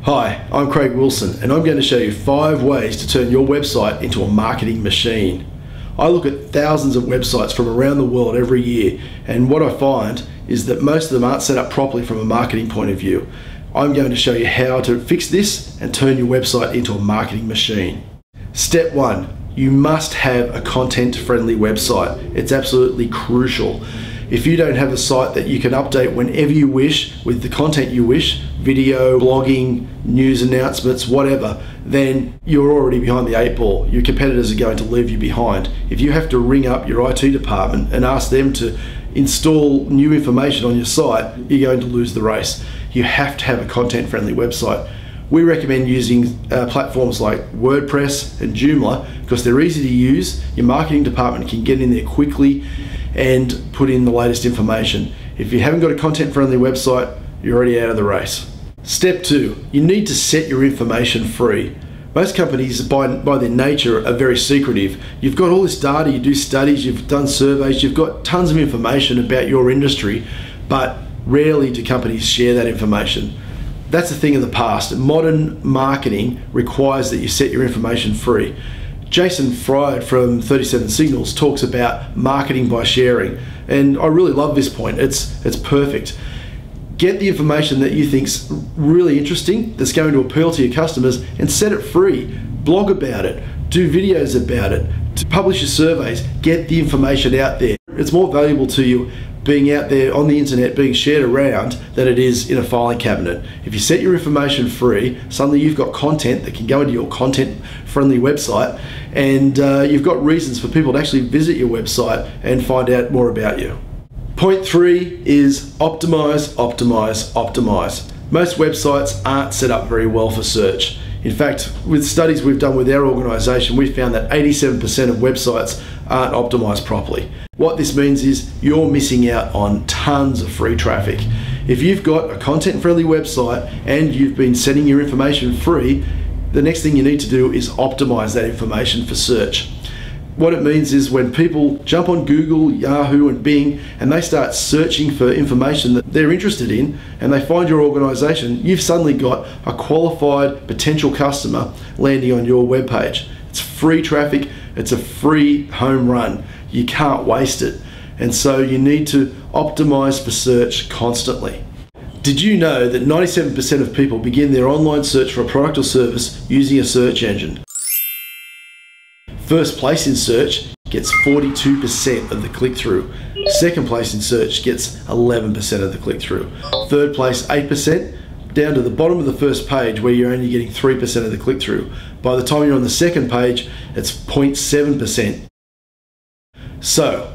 Hi, I'm Craig Wilson and I'm going to show you 5 ways to turn your website into a marketing machine. I look at thousands of websites from around the world every year, and what I find is that most of them aren't set up properly from a marketing point of view. I'm going to show you how to fix this and turn your website into a marketing machine. Step 1, you must have a content-friendly website. It's absolutely crucial. If you don't have a site that you can update whenever you wish with the content you wish, video, blogging, news announcements, whatever, then you're already behind the 8 ball. Your competitors are going to leave you behind. If you have to ring up your IT department and ask them to install new information on your site, you're going to lose the race. You have to have a content-friendly website. We recommend using platforms like WordPress and Joomla because they're easy to use. Your marketing department can get in there quickly and put in the latest information. If you haven't got a content-friendly website, you're already out of the race. Step 2, you need to set your information free. Most companies, by their nature, are very secretive. You've got all this data, you do studies, you've done surveys, you've got tons of information about your industry, but rarely do companies share that information. That's a thing of the past. Modern marketing requires that you set your information free. Jason Fried from 37 Signals talks about marketing by sharing, and I really love this point. It's perfect. Get the information that you think's really interesting, that's going to appeal to your customers, and set it free. Blog about it, do videos about it, publish your surveys, get the information out there. It's more valuable to you being out there on the internet being shared around than it is in a filing cabinet. If you set your information free, suddenly you've got content that can go into your content-friendly website, and you've got reasons for people to actually visit your website and find out more about you. Point 3 is optimize, optimize, optimize. Most websites aren't set up very well for search. In fact, with studies we've done with our organisation, we found that 87% of websites aren't optimized properly. What this means is you're missing out on tons of free traffic. If you've got a content-friendly website and you've been setting your information free, the next thing you need to do is optimize that information for search. What it means is when people jump on Google, Yahoo and Bing and they start searching for information that they're interested in and they find your organisation, you've suddenly got a qualified potential customer landing on your webpage. It's free traffic, it's a free home run. You can't waste it. And so you need to optimize for search constantly. Did you know that 97% of people begin their online search for a product or service using a search engine? First place in search gets 42% of the click-through. Second place in search gets 11% of the click-through. Third place, 8%, down to the bottom of the first page where you're only getting 3% of the click-through. By the time you're on the second page, it's 0.7%. So,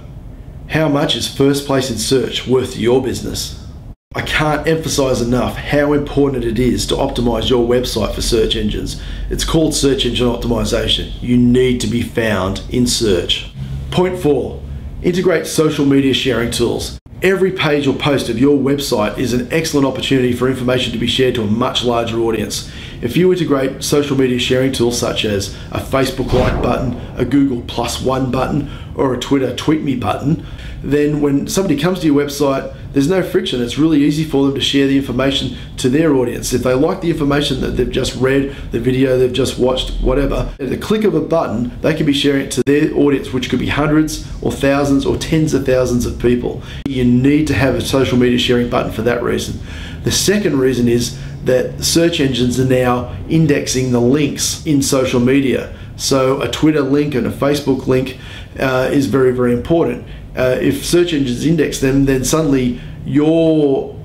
how much is first place in search worth to your business? I can't emphasize enough how important it is to optimize your website for search engines. It's called search engine optimization. You need to be found in search. Point 4, integrate social media sharing tools. Every page or post of your website is an excellent opportunity for information to be shared to a much larger audience. If you integrate social media sharing tools such as a Facebook like button, a Google +1 button, or a Twitter tweet me button, then when somebody comes to your website, there's no friction. It's really easy for them to share the information to their audience. If they like the information that they've just read, the video they've just watched, whatever, at the click of a button, they can be sharing it to their audience, which could be hundreds or thousands or tens of thousands of people. You need to have a social media sharing button for that reason. The second reason is that search engines are now indexing the links in social media. So a Twitter link and a Facebook link is very, very important. If search engines index them, then suddenly your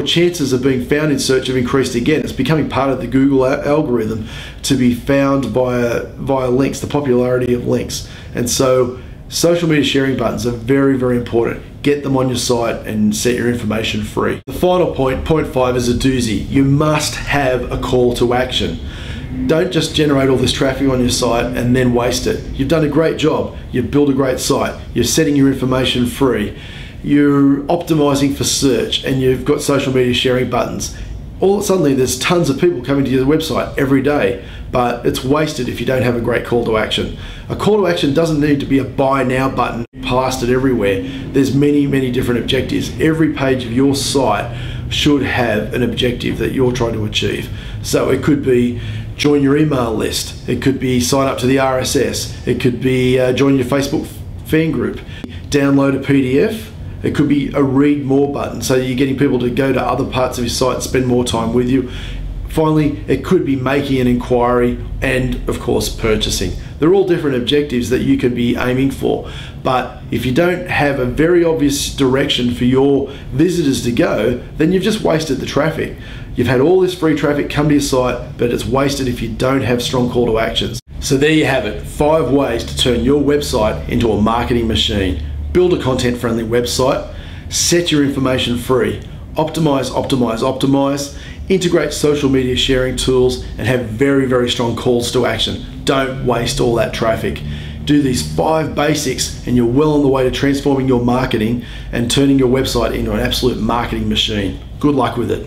chances of being found in search have increased again. It's becoming part of the Google algorithm to be found via links, the popularity of links. And so social media sharing buttons are very, very important. Get them on your site and set your information free. The final point, point 5, is a doozy. You must have a call to action. Don't just generate all this traffic on your site and then waste it. You've done a great job. You've built a great site. You're setting your information free. You're optimizing for search and you've got social media sharing buttons. Suddenly there's tons of people coming to your website every day, but it's wasted if you don't have a great call to action. A call to action doesn't need to be a buy now button plastered everywhere. There's many, many different objectives. Every page of your site should have an objective that you're trying to achieve. So it could be join your email list, it could be sign up to the RSS, it could be join your Facebook fan group, download a PDF, it could be a read more button, so you're getting people to go to other parts of your site and spend more time with you. Finally, it could be making an inquiry and, of course, purchasing. They're all different objectives that you could be aiming for. But if you don't have a very obvious direction for your visitors to go, then you've just wasted the traffic. You've had all this free traffic come to your site, but it's wasted if you don't have strong call to actions. So there you have it, 5 ways to turn your website into a marketing machine. Build a content-friendly website, set your information free, optimize, optimize, optimize, integrate social media sharing tools, and have very, very strong calls to action. Don't waste all that traffic. Do these 5 basics and you're well on the way to transforming your marketing and turning your website into an absolute marketing machine. Good luck with it.